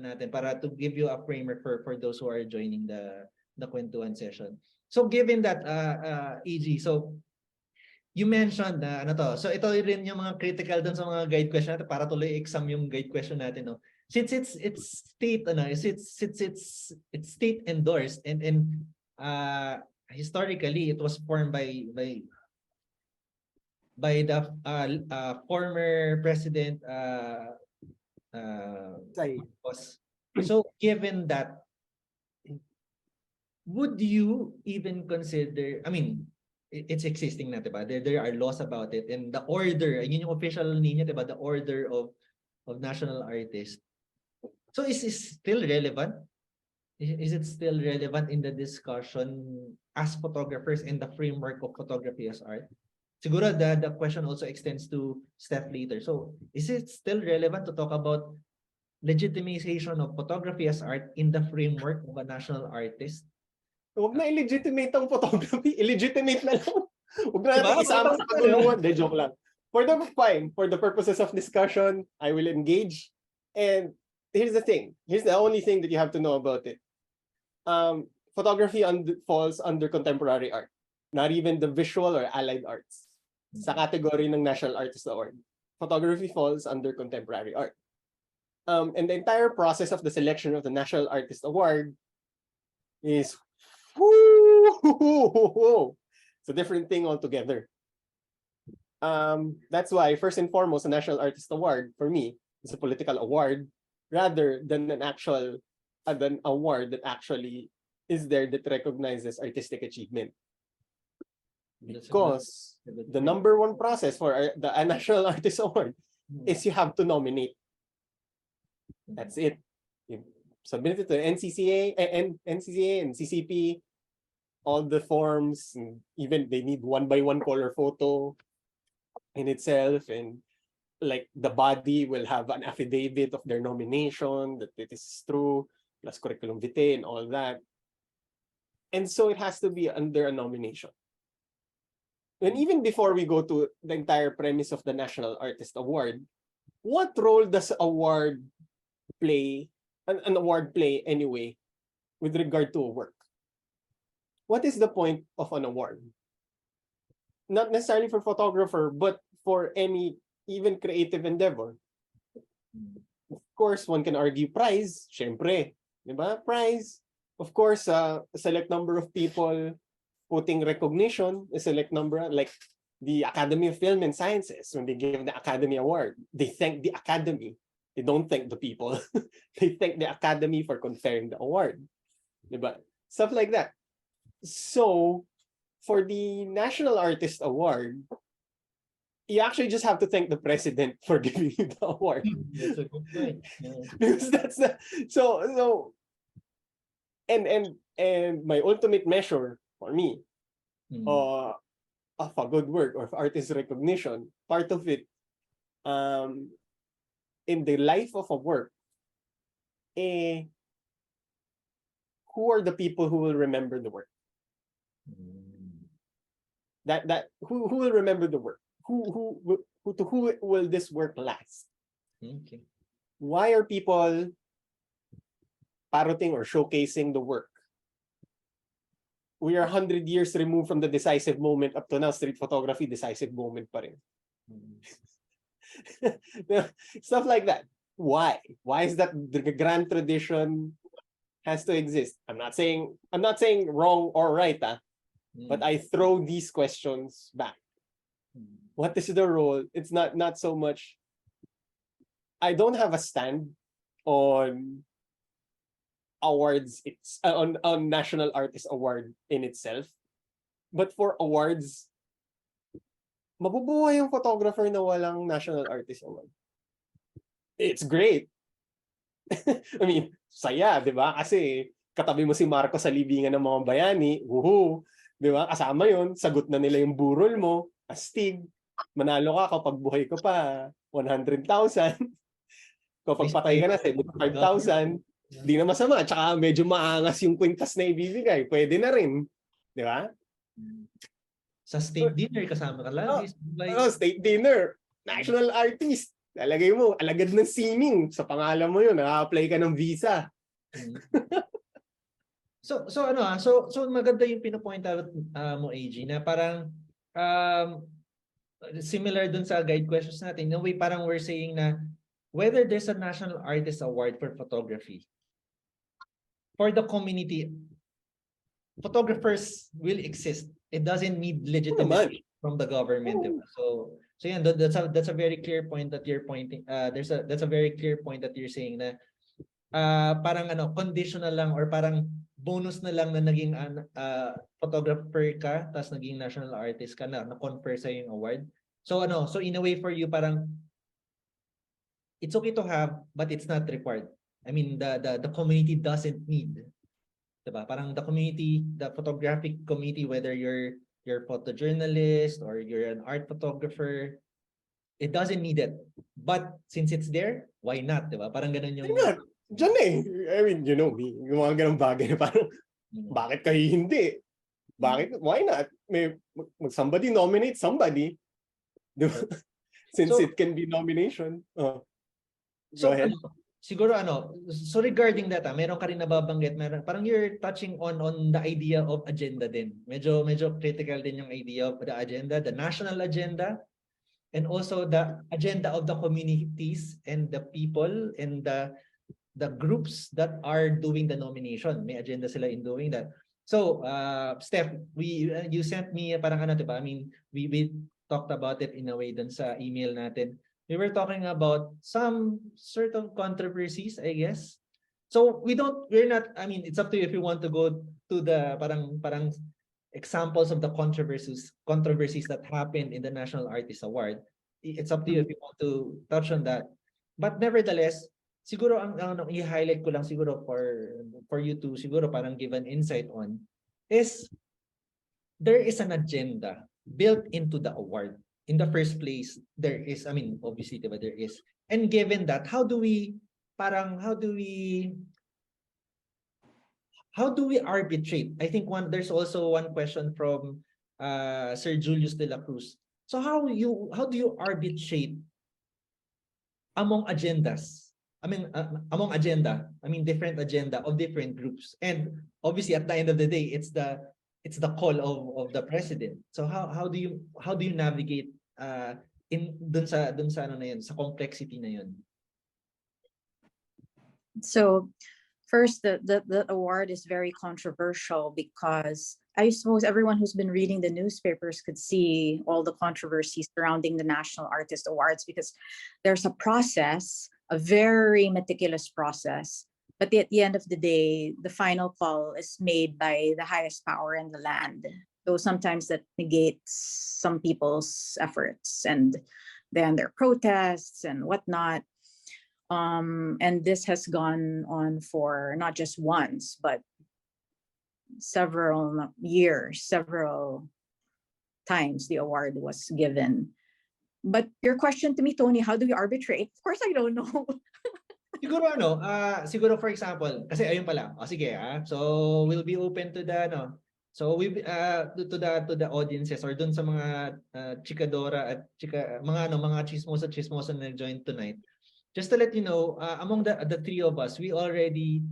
natin para to give you a framework for those who are joining the kwentuhan session. So given that, EG, so you mentioned na ano to. So ito rin yung mga critical dun sa mga guide question natin para tuloy exam yung guide question natin, no. Since it's state it's state endorsed and historically it was formed by the former president so given that, would you even consider, I mean, it's existing na, diba? There are laws about it, and the order, yun yung official niya, diba? The order of national artists. So is it still relevant? Is it still relevant in the discussion as photographers in the framework of photography as art? Siguro the question also extends to Steph later. So is it still relevant to talk about legitimization of photography as art in the framework of a national artist? Huwag na illegitimate ang photography. Illegitimate na lang. Huwag na natin isama sa paguluhan. De, joke lang. For the purposes of discussion, I will engage. And here's the thing. Here's the only thing that you have to know about it. Photography falls under contemporary art. Not even the visual or allied arts. Sa category ng National Artist Award. Photography falls under contemporary art. And the entire process of the selection of the National Artist Award is it's a different thing altogether. That's why, first and foremost, the National Artist Award, for me, is a political award rather than an award that actually is there that recognizes artistic achievement. Because the number one process for the National Artist Award is you have to nominate. That's it. You submit it to NCCA and CCP, all the forms, and even they need 1-by-1 color photo in itself, and like the body will have an affidavit of their nomination that it is true, plus curriculum vitae and all that. And so it has to be under a nomination. And even before we go to the entire premise of the National Artist Award, what role does an award play anyway with regard to a work? What is the point of an award? Not necessarily for photographer, but for any even creative endeavor. Of course, one can argue prize, syempre, diba? Prize. Of course, a select number of people putting recognition, a select number, like the Academy of Film and Sciences, when they give the Academy Award, they thank the Academy. They don't thank the people. They thank the Academy for conferring the award. Diba? Stuff like that. So, for the National Artist Award, you actually just have to thank the president for giving you the award. That's a good point. Yeah. Because that's the and my ultimate measure for me of a good work or of artist recognition, part of it in the life of a work, who are the people who will remember the work? Who will remember the work? Who will this work last? Okay. Why are people parroting or showcasing the work? We are 100 years removed from the decisive moment. Up to now, street photography, decisive moment pa rin. Stuff like that. Why? Why is that the grand tradition has to exist? I'm not saying wrong or right, but I throw these questions back. What is the role? It's not so much. I don't have a stand on awards. It's on National Artist Award in itself, but for awards, mabubuhay yung photographer na walang National Artist Award. It's great. I mean, saya, di ba? Kasi katabi mo si Marco sa libingan ng mga bayani, woohoo, di ba? Kasama yun, sagot na nila yung burol mo, astig, manalo ka kapag buhay ko pa, 100,000. Kapag patay ka na, 75,000. Di na masama, tsaka medyo maangas yung kwintas na ibibigay, pwede na rin. Di ba? Sa state dinner kasama ka lagi. State dinner. National artist. Lalagay mo, alagad ng sining sa pangalan mo yun, na-apply ka ng visa. So maganda yung pinopoint out mo, AG, na parang similar dun sa guide questions natin. In a way, parang we're saying na whether there's a National Artist Award for photography, for the community, photographers will exist. It doesn't need legitimacy from the government. Diba? So yan, that's a very clear point that you're pointing. That's a very clear point that you're saying na parang conditional lang or parang bonus na lang na naging photographer ka tapos naging national artist ka na confer sa yung award. So in a way for you parang it's okay to have but it's not required. I mean the community doesn't need. Diba? Parang the community, the photographic community, whether you're photojournalist or you're an art photographer, it doesn't need it. But since it's there, why not? Diba? Parang ganun yung... Diyan eh. I mean, you know me. Yung mga ganun bagay na parang, bakit kayo hindi? Bakit? Why not? Somebody nominate somebody. Diba? Since it can be nomination. Go ahead. Siguro so regarding that, meron ka rin nababanggit, parang you're touching on the idea of agenda din. Medyo critical din yung idea of the agenda, the national agenda, and also the agenda of the communities and the people and the groups that are doing the nomination. May agenda sila in doing that. So, Steph, you sent me parang diba? I mean, we talked about it in a way dun sa email natin. We were talking about some sort of controversies, I guess. So we're not, I mean, it's up to you if you want to go to the parang examples of the controversies that happened in the National Artist Award. It's up to you if you want to touch on that. But nevertheless, siguro ang i-highlight ko lang siguro for you to siguro parang give an insight on is there is an agenda built into the award. In the first place, there is, I mean, obviously, but there is. And given that, how do we arbitrate? I think there's also one question from Sir Julius de la Cruz. So how do you arbitrate among agendas? I mean, different agenda of different groups. And obviously, at the end of the day, it's the call of the president. So how do you navigate dun sa na yun, sa complexity na yun? So first, the award is very controversial because I suppose everyone who's been reading the newspapers could see all the controversies surrounding the National Artist Awards, because there's a process, a very meticulous process. But at the end of the day, the final call is made by the highest power in the land. So sometimes that negates some people's efforts and then their protests and whatnot. And this has gone on for not just once, but several years, several times the award was given. But your question to me, Tony, how do we arbitrate? Of course, I don't know. Siguro for example, kasi ayun pala. Sige, so we'll be open to the so we to the audiences or dun sa mga chikadora at mga chismosa na join tonight. Just to let you know, among the three of us, we already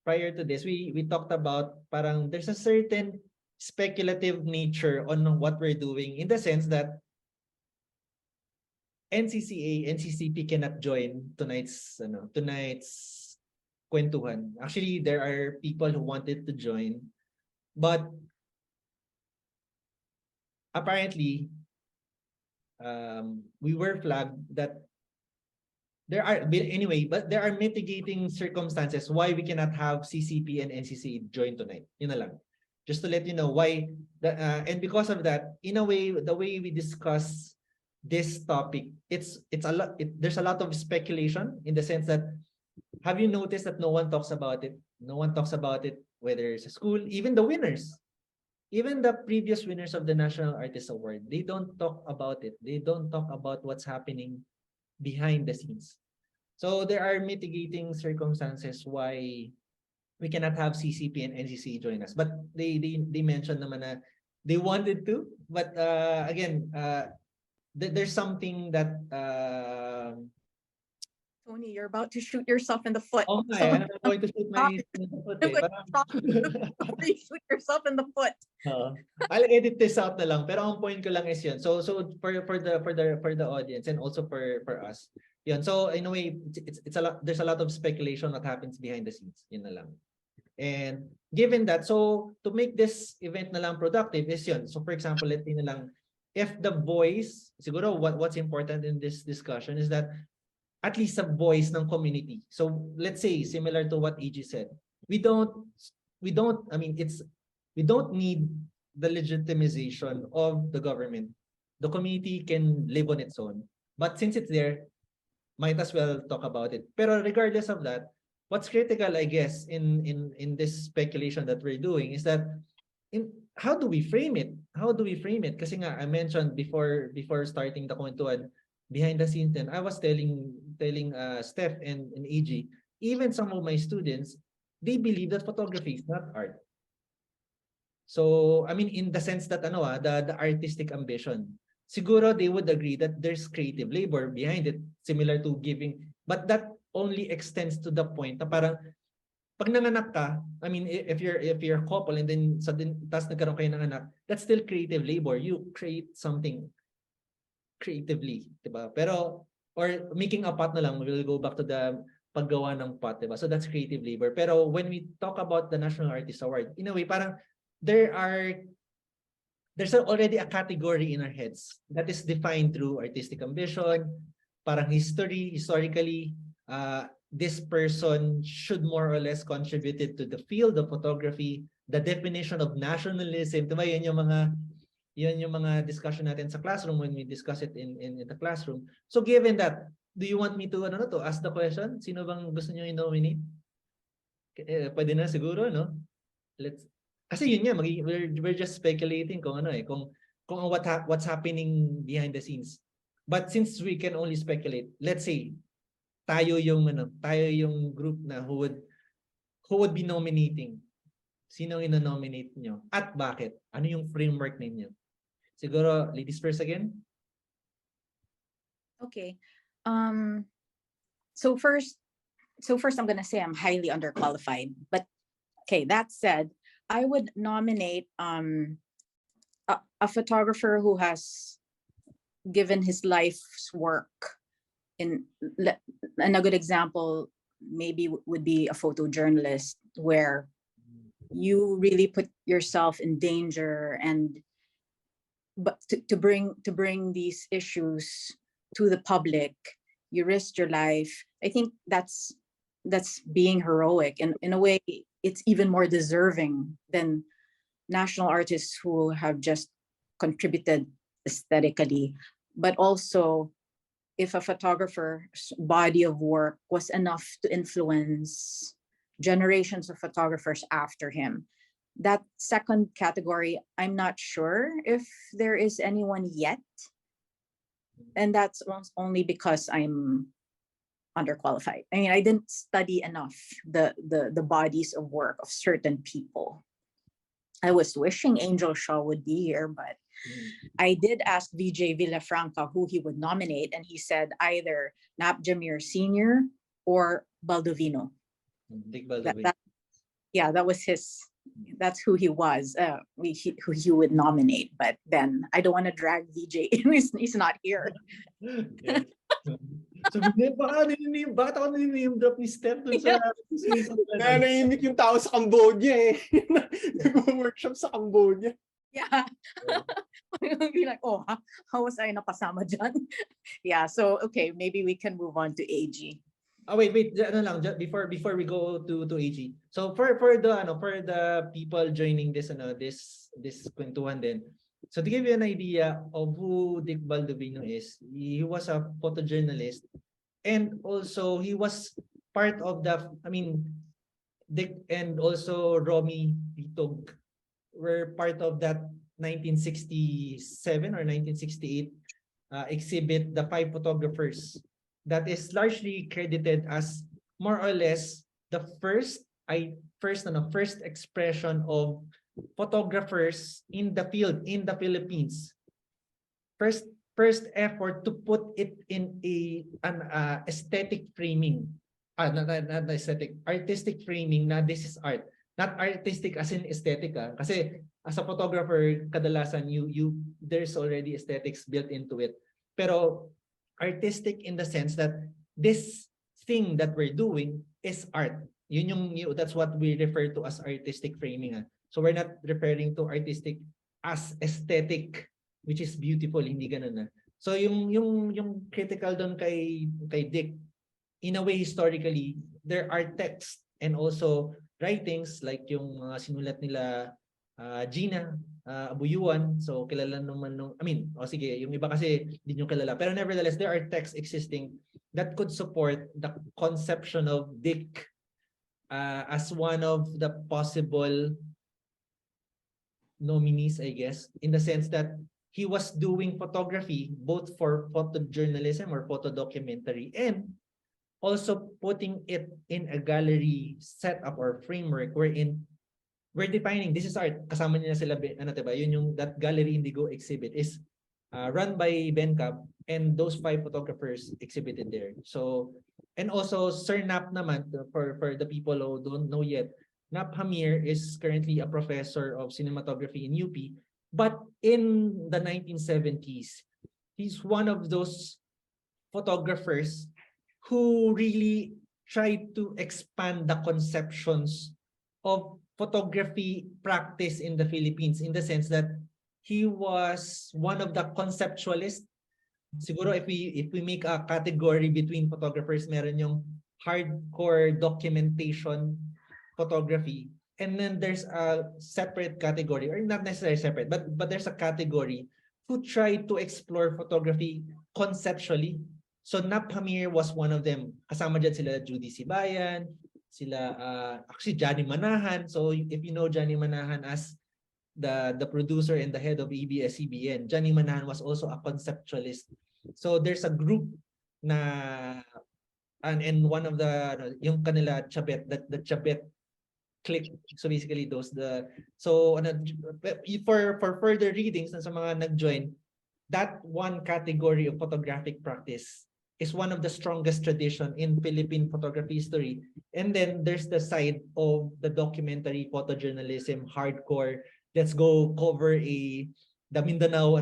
prior to this, we talked about parang there's a certain speculative nature on what we're doing, in the sense that NCCA, NCCP cannot join tonight's kwentuhan. Actually, there are people who wanted to join, but apparently, we were flagged that there are mitigating circumstances why we cannot have CCP and NCCA join tonight. Yun na lang. Just to let you know why, and because of that, in a way, the way we discuss this topic, there's a lot of speculation, in the sense that, have you noticed that no one talks about it? No one talks about it, whether it's a school, even the winners, even the previous winners of the National Artist Award, they don't talk about it. They don't talk about what's happening behind the scenes. So there are mitigating circumstances why we cannot have CCP and NCC join us. But they mentioned naman na they wanted to, but again, there's something that Tony, you're about to shoot yourself in the foot. oh So my, I'm going to shoot my foot eh. stop before you shoot yourself in the foot. I'll edit this out na lang, pero ang point ko lang is yun. So for the audience and also for us. Yun. So in a way, it's a lot, there's a lot of speculation what happens behind the scenes. Yun na lang. And given that, so to make this event na lang productive is yun. So for example, let's say na lang, if the voice, siguro what's important in this discussion is that at least a voice ng community. So let's say similar to what EG said, we don't I mean we don't need the legitimization of the government. The community can live on its own. But since it's there, might as well talk about it. Pero regardless of that, what's critical, I guess, in this speculation that we're doing is that how do we frame it? How do we frame it? Kasi nga, I mentioned before starting the kwentuhan, behind the scenes then, I was telling Steph and AG, even some of my students, they believe that photography is not art. So, I mean, in the sense that the artistic ambition, siguro they would agree that there's creative labor behind it, similar to giving, but that only extends to the point na parang pag nanganak ka, I mean, if you're a couple and then tas nagkaroon kayo ng anak, that's still creative labor. You create something creatively, diba? Pero, or making a pot na lang, we'll go back to the paggawa ng pot, diba? So that's creative labor. Pero when we talk about the National Artist Award, in a way, parang there's already a category in our heads that is defined through artistic ambition, parang historically, this person should more or less contributed to the field of photography, the definition of nationalism, diba? Yan yung mga discussion natin sa classroom when we discuss it in the classroom. So given that, do you want me to ask the question? Sino bang gusto niyo i-nominate? Pwede na siguro, no? Kasi yun nga, we're just speculating kung what's happening behind the scenes. But since we can only speculate, let's say tayo yung group na who would be nominating. Sino yung ino-nominate nyo? At bakit? Ano yung framework ninyo? Siguro, ladies first again. Okay. So first I'm gonna say I'm highly underqualified. But okay, that said, I would nominate a photographer who has given his life's work and a good example maybe would be a photojournalist where you really put yourself in danger but to bring these issues to the public, you risk your life. I think that's being heroic, and in a way it's even more deserving than national artists who have just contributed aesthetically. But also, if a photographer's body of work was enough to influence generations of photographers after him, that second category, I'm not sure if there is anyone yet. And that's only because I'm underqualified. I mean, I didn't study enough the bodies of work of certain people. I was wishing Angel Shaw would be here, but I did ask VJ Villafranca who he would nominate, and he said either Nap Jamir Sr. or Baldovino. Dick Baldovino. That was that's who he was, who he would nominate. But then I don't want to drag VJ in. He's not here. Yeah. So, bakit ako name drop ni Steph dun sa... Kaya nahimik yung tao sa Cambodia eh. Nag-workshop sa Cambodia. Yeah. Be like, oh, how was I napasama dyan? Yeah, so okay, maybe we can move on to AG. Wait, before we go to AG. So for the people joining this kwentuhan din. So to give you an idea of who Dick Baldovino is, he was a photojournalist, and also he was part of Dick and also Romy Pitog were part of that 1967 or 1968 exhibit, The Five Photographers, that is largely credited as more or less the first expression of photographers in the field in the Philippines. First first effort to put it in an aesthetic framing. Not aesthetic, artistic framing na this is art. Not artistic as in aesthetic. Kasi as a photographer, kadalasan there's already aesthetics built into it. Pero artistic in the sense that this thing that we're doing is art. That's what we refer to as artistic framing. So we're not referring to artistic as aesthetic, which is beautiful, hindi ganun na. So yung critical doon kay Dick, in a way historically, there are texts and also writings like yung sinulat nila Gina Abuyuan. So kilala naman sige, yung iba kasi hindi nyo kilala. Pero nevertheless, there are texts existing that could support the conception of Dick as one of the possible nominees, I guess, in the sense that he was doing photography both for photojournalism or photodocumentary and also putting it in a gallery setup or framework wherein we're defining this is art. Kasama niya sila, diba? That Gallery Indigo exhibit is run by Ben Cab, and those 5 photographers exhibited there. So, and also Sir Nap naman, for the people who don't know yet, Nap Hamir is currently a professor of cinematography in UP, but in the 1970s, he's one of those photographers who really tried to expand the conceptions of photography practice in the Philippines, in the sense that he was one of the conceptualists. Siguro if we make a category between photographers, meron yung hardcore documentation photography, and then there's a separate category, or not necessarily separate, but there's a category who tried to explore photography conceptually. So Nap Hamir was one of them. Kasama dyan sila Judy Sibayan, sila actually Johnny Manahan. So if you know Johnny Manahan as the producer and the head of ABS-CBN, Johnny Manahan was also a conceptualist. So there's a group na and one of the yung kanila Chabet, the Chabet click. So basically those for further readings sa mga nag-join, that one category of photographic practice is one of the strongest tradition in Philippine photography history. And then there's the side of the documentary photojournalism, hardcore. Let's go cover the Mindanao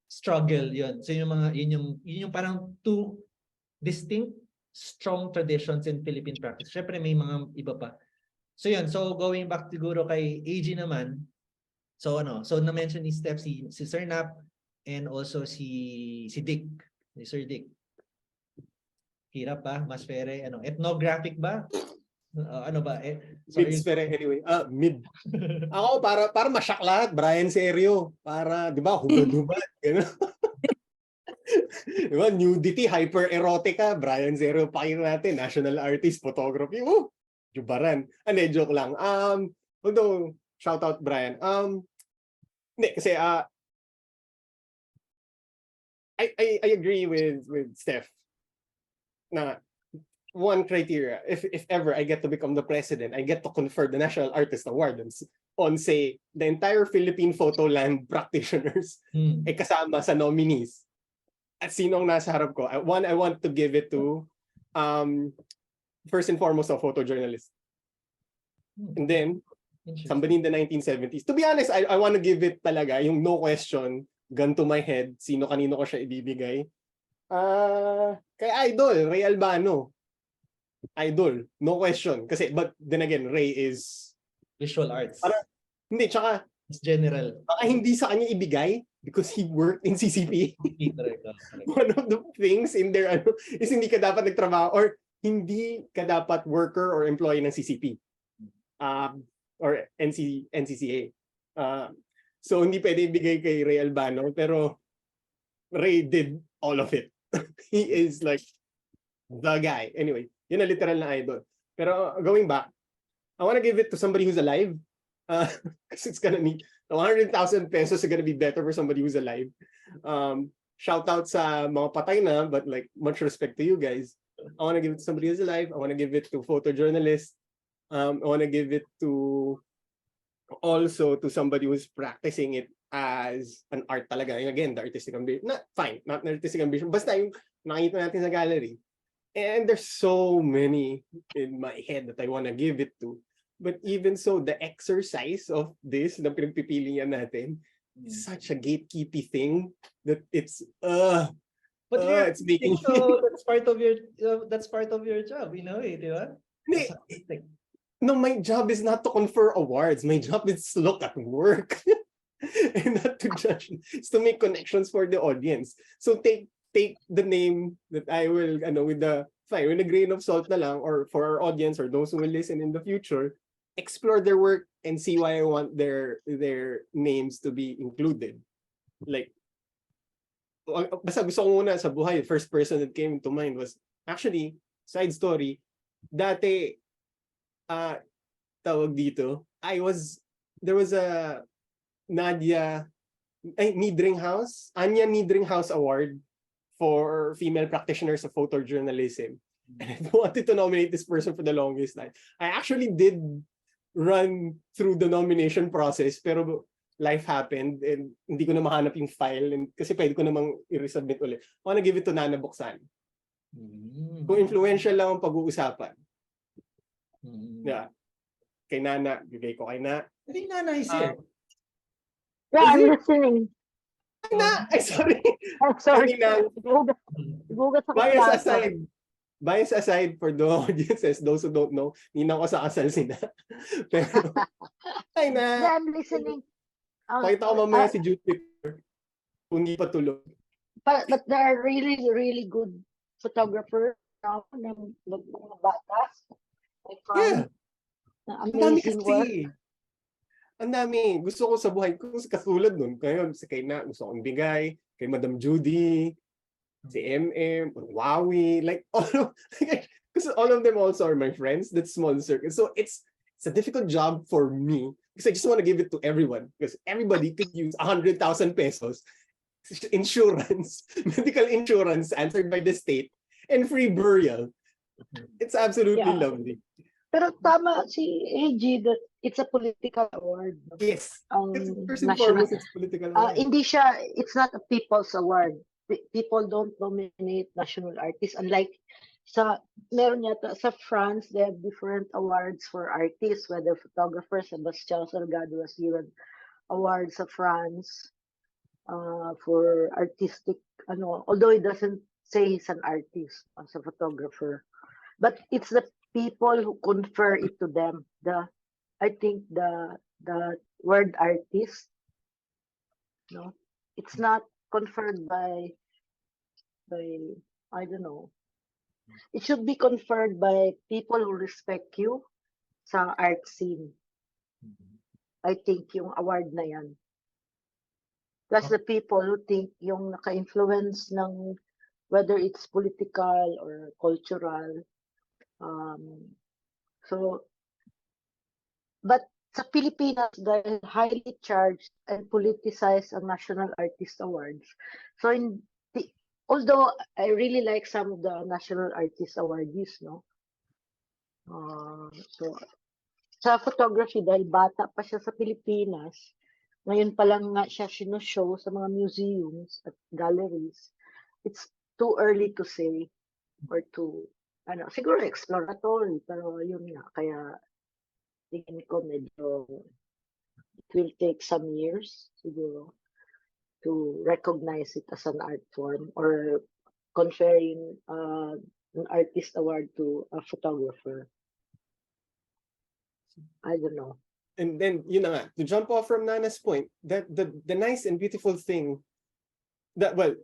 struggle, yun. So yun yung parang two distinct strong traditions in Philippine practice. Syempre may mga iba pa. So yun, so going back siguro kay AG naman, so na-mention ni Steph si Sir Nap and also si Dick, si Sir Dick. Hirap ba? Mas fere, ethnographic ba? Mid sphere anyway. Mid. Ako para masyak lahat, Brian Serio. Para, 'di ba, hubad-hubad, gano'n. Diba, nudity, hyper-erotica, Brian Serio, pakita natin, national artist, photography, jubaran. Joke lang. Although, shout out Brian. Hindi, kasi, I agree with Steph na one criteria, if ever I get to become the president, I get to confer the National Artist Award on say, the entire Philippine photo land practitioners, kasama sa nominees. At sinong nasa harap ko? One, I want to give it to, first and foremost, a photojournalist. And then, somebody in the 1970s. To be honest, I want to give it talaga, yung no question, gun to my head, kanino ko siya ibibigay. Kay Idol, Ray Albano. Idol, no question. Kasi, but then again, Ray is... visual arts. Hindi, tsaka... It's general. Baka hindi sa kanya ibigay because he worked in CCP. One of the things in there is hindi ka dapat nagtrabaho or hindi ka dapat worker or employee ng CCP. Or NCCA. So, hindi pwede ibigay kay Ray Albano, pero Ray did all of it. He is like the guy. Anyway, yun na literal na idol. Pero going back, I want to give it to somebody who's alive. Because it's gonna be 100,000 pesos is gonna be better for somebody who's alive. Shout out sa mga patay na, but like much respect to you guys. I want to give it to somebody who's alive. I want to give it to photojournalists. I want to give it to also to somebody who's practicing it as an art talaga. Again, the artistic ambition, not an artistic ambition, basta yung nakita natin sa gallery. And there's so many in my head that I want to give it to. But even so, the exercise of this, na pinagpipilian natin, is such a gatekeepy thing that it's But you're it's making so that's part of your job, you know, di ba? Hindi, As artistic. no, my job is not to confer awards. My job is to look at work and not to judge. It's to make connections for the audience. So take the name that I will, with a grain of salt na lang, or for our audience or those who will listen in the future, explore their work and see why I want their names to be included. Like, basta gusto ko muna sa buhay, first person that came to mind was, actually, side story, dati, tawag dito, there was a Anya Niedringhaus Award for female practitioners of photojournalism. And I wanted to nominate this person for the longest time. I actually did run through the nomination process, pero life happened and hindi ko na mahanap yung file, and kasi pwede ko namang i-resubmit ulit. I wanna give it to Nana Buksan. Kung influential lang ang pag-uusapan. Yeah. Kay Nana, bigay ko kay Na. I think Nana is here. Yeah, I'm Is it? listening. Na! Ay, sorry. I'm sorry. Kanina, Gugat ako bias aside for the audiences, those who don't know, ninang ko sa kasal sila. Pero, ay na. Yeah, I'm listening. Pakita ko mamaya si Jupiter. Kung hindi pa tulog. But there are really, really good photographers now ng mga bata. Yeah. Ang dami Amazing work. kasi. Ang dami. Gusto ko sa buhay ko, katulad nun. Kaya si kay Na, gusto kong bigay. Kay Madam Judy. Si MM. Wowie. Like, all of them also are my friends. That small circle. So, it's a difficult job for me. Because I just want to give it to everyone. Because everybody could use 100,000 pesos. Insurance. Medical insurance answered by the state. And free burial. It's absolutely lovely. Pero tama si AG that it's a political award. Yes. First and National. foremost, it's political award. Hindi siya, it's not a people's award. People don't nominate national artists. Unlike meron yata sa France, they have different awards for artists, whether photographers. Sebastian Salgado was given awards sa France for artistic, although he doesn't say he's an artist as a photographer. But it's the people who confer it to them. I think the word artist, no, it's not conferred by I don't know. It should be conferred by people who respect you sa art scene. I think yung award na yan. That's the people who think yung naka-influence ng whether it's political or cultural. But sa Pilipinas, they're highly charged and politicized ang National Artist Awards. So although I really like some of the National Artist Awardees, no? So sa photography, dahil bata pa siya sa Pilipinas, ngayon pa lang nga siya sinushow sa mga museums at galleries, it's too early to say or to, siguro exploratory, pero yun nga, kaya tingin ko medyo it will take some years siguro to recognize it as an art form or conferring an artist award to a photographer. I don't know. And then, yun na nga, to jump off from Nana's point, that the nice and beautiful thing that, well,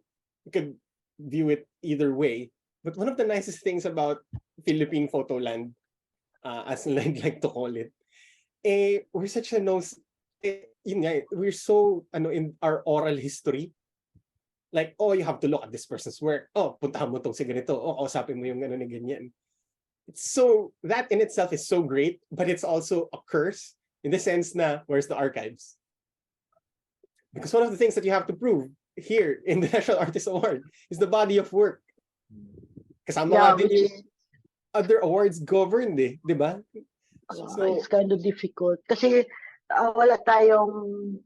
you could view it either way, but one of the nicest things about Philippine Photoland, as I'd like to call it, we're such a we're so in our oral history. Like, you have to look at this person's work. Puntahan mo tong si ganito. Kausapin mo yung na ganyan. So that in itself is so great, but it's also a curse in the sense na where's the archives? Because one of the things that you have to prove here in the National Artist Award is the body of work. Kasama din yung other awards governed, di ba? So it's kind of difficult kasi wala tayong,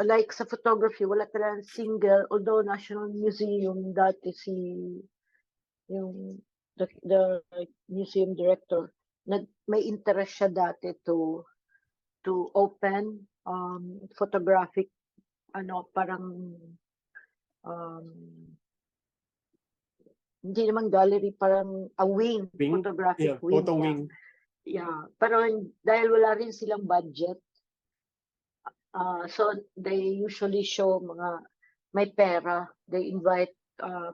like sa photography, wala tayong single, although National Museum dati yung the museum director, may interest siya dati to open photographic, parang um, hindi naman gallery, parang a wing, photographic wing. Photo wing. Yeah, pero dahil wala rin silang budget, so they usually show may pera. They invite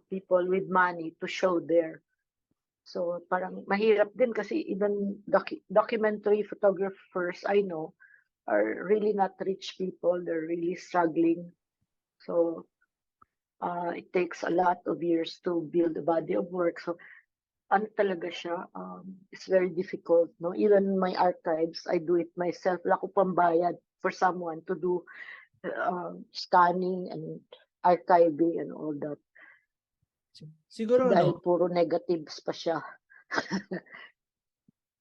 people with money to show there. So parang mahirap din kasi even documentary photographers I know are really not rich people. They're really struggling. So it takes a lot of years to build a body of work. So ano talaga siya, it's very difficult, no? Even my archives, I do it myself. Wala ko pambayad for someone to do scanning and archiving and all that. Siguro Dahil ano, puro negatives pa siya.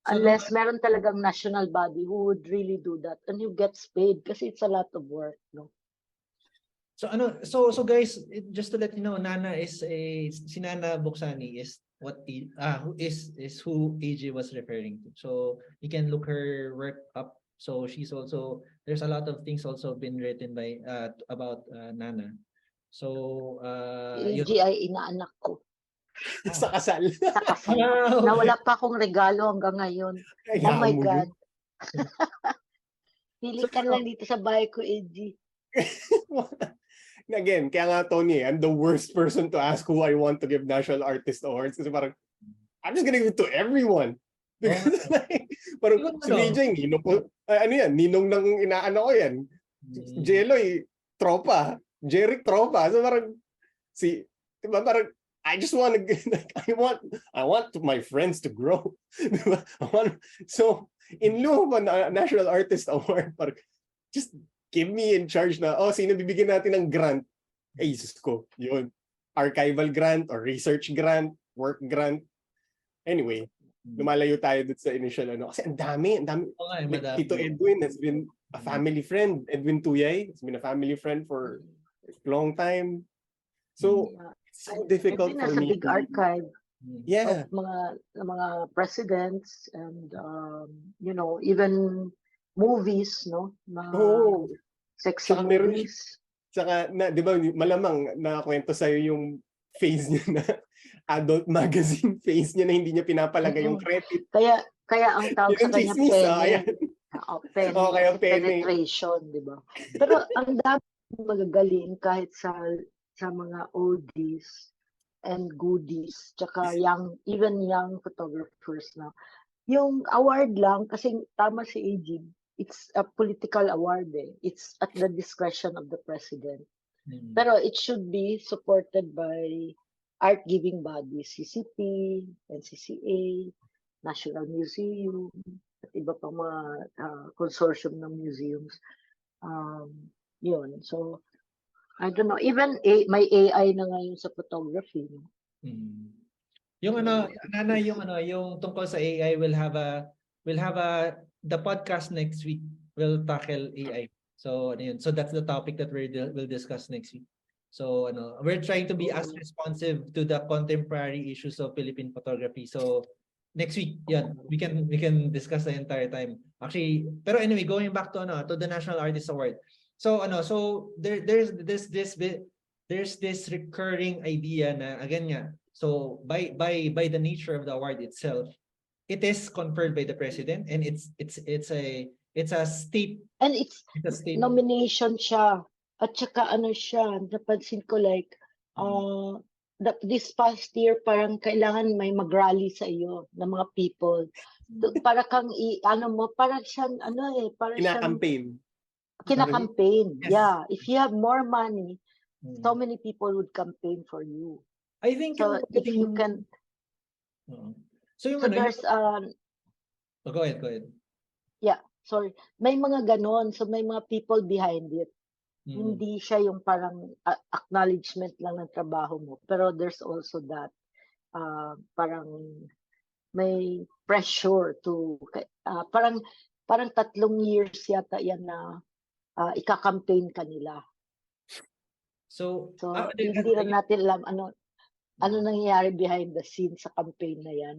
So, Unless meron talagang national body who would really do that and who gets paid kasi it's a lot of work, no? so guys, just to let you know, Nana is si Nana Buksani is who AJ was referring to. So you can look her work up. So she's also, there's a lot of things also been written by about Nana. So AG ay inaanak ko. Sa kasal. Sa kasal. Wow. Na wala pa akong regalo hanggang ngayon. Oh my God. Pili ka lang dito sa bahay ko, AG. Again, kaya nga Tony, I'm the worst person to ask who I want to give National Artist Awards kasi parang I'm just gonna give it to everyone. Because parang si BJ, ninong ko, ano yan, ninong ng inaano ko yan. Jeloy, tropa. Jeric, tropa. So parang, diba parang, I just want to, I want my friends to grow. Diba? So, in lieu of a National Artist Award, parang, just give me in charge na, sino bibigyan natin ng grant? Jesus ko, yun. Archival grant or research grant, work grant. Anyway, lumalayo tayo dun sa initial ano. Kasi ang dami. Like, Tito Edwin has been a family friend. Edwin Tuyay has been a family friend for a long time. So, it's so difficult for me. Big archive. Yeah. Of mga presidents and, even movies, no? Sexy movies. Saka, di ba, malamang nakakwento sa'yo yung phase niya na adult magazine phase niya na hindi niya pinapalagay yung credit. Kaya ang tawag sa kanya penny. Penetration, di ba? Pero ang dami magagaling kahit sa mga oldies and goodies, tsaka even young photographers na. Yung award lang, kasi tama si AG, it's a political award eh. It's at the discretion of the president. Pero it should be supported by art-giving bodies, CCP, NCCA, National Museum, at iba pang mga consortium ng museums. Yun. So, I don't know. Even may AI na ngayon sa photography. No? Yung Nana, yung tungkol sa AI will have the podcast next week will tackle AI. So that's the topic that we'll discuss next week. So we're trying to be as responsive to the contemporary issues of Philippine photography. So next week, we can discuss the entire time. Actually, pero anyway, going back to the National Artist Award. So there's this recurring idea na again nga. So by the nature of the award itself, it is conferred by the president and it's a state, and it's a state nomination siya at saka siya napansin ko like this past year parang kailangan may mag-rally sa iyo ng mga people para kang para siyang kina-campaign. Yes. Yeah, if you have more money, so many people would campaign for you. I think so if you can there's go ahead. Yeah, sorry. May mga ganon. So may mga people behind it. Hindi siya yung parang acknowledgement lang ng trabaho mo. Pero there's also that parang may pressure to parang parang 3 years yata yan na ika-campaign kanila. So, So, then, hindi na natin alam ano nangyayari behind the scenes sa campaign na yan.